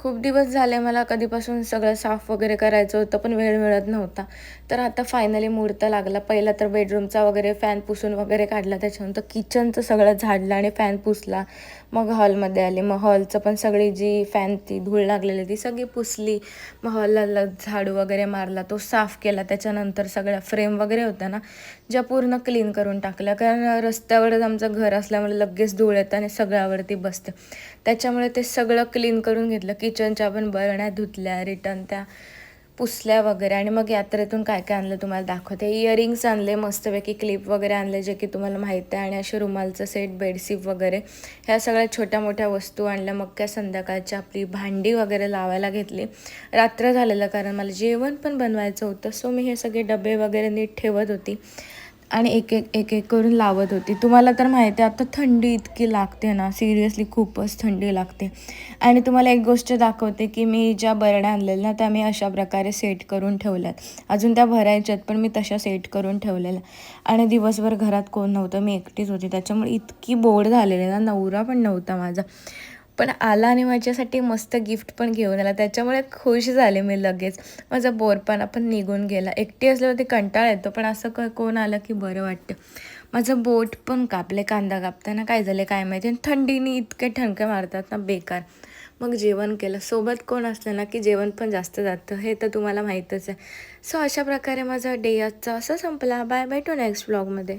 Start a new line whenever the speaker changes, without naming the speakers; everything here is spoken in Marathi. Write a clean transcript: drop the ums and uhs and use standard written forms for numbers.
खूप दिवस झाले मला कधीपासून सगळं साफ वगैरे करायचं होतं, पण वेळ मिळत नव्हता. तर आता फायनली मुहूर्त लागला. पहिला तर बेडरूमचा वगैरे फॅन पुसून वगैरे काढला. त्याच्यानंतर किचनचं सगळं झाडलं आणि फॅन पुसला. मग हॉलमध्ये आले. मग हॉलचं पण सगळी जी फॅन ती धूळ लागलेली ती सगळी पुसली. मग हॉलला झाडू वगैरे मारला, तो साफ केला. त्याच्यानंतर सगळ्या फ्रेम वगैरे होत्या ना, ज्या पूर्ण क्लीन करून टाकल्या. कारण रस्त्यावरच आमचं घर असल्यामुळे लगेच धूळ येतं आणि सगळ्यावरती बसते. त्याच्यामुळे ते सगळं क्लीन करून घेतलं. किचनच्या पण बरण्या धुतल्या, रिटर्न त्या पुसल्या वगैरे. आणि मग यात्रेतून काय काय आणलं तुम्हाला दाखवते. इयरिंग्स आणले, मस्तपैकी क्लिप वगैरे आणले जे की तुम्हाला माहीत आहे. आणि असे रुमालचं सेट, बेडशीट वगैरे ह्या सगळ्या छोट्या मोठ्या वस्तू आणल्या. मग काय संध्याकाळची आपली भांडी वगैरे लावायला घेतली. रात्र झालेलं कारण मला जेवण पण बनवायचं होतं. सो मी हे सगळे डबे वगैरे नीट ठेवत होती आणि एक एक करून लावत होती. तुम्हाला तर माहिती आहे आता थंडी इतकी लागते ना, सिरियसली खूपच थंडी लागते. आणि तुम्हाला एक गोष्ट दाखवते की मी ज्या बरण्या आणलेल्या ना, त्या मी अशा प्रकारे सेट करून ठेवल्यात. अजून त्या भरायच्यात, पण मी तशा सेट करून ठेवलेल्या. आणि दिवसभर घरात कोण नव्हतं, मी एकटीच होती. त्याच्यामुळे इतकी बोर झालेली ना, नवरा पण नव्हता माझा. पण आला आणि माझ्यासाठी मस्त गिफ्ट पण घेऊन आला. त्याच्यामुळे खुश झाले मी लगेच. माझा बोरपणा पण निघून गेला. एकटी असल्यावरती कंटाळा येतो, पण असं कोण आलं की बरं वाटतं. माझं बोट पण कापले कांदा कापताना. काय झालं काय माहिती. आणि थंडीने इतके ठणके मारतात ना, बेकार. मग जेवण केलं. सोबत कोण असलं ना की जेवण पण जास्त जातं, हे तर तुम्हाला माहीतच आहे. सो अशा प्रकारे माझा डे आजचा असा संपला. Bye bye, to next व्लॉगमध्ये.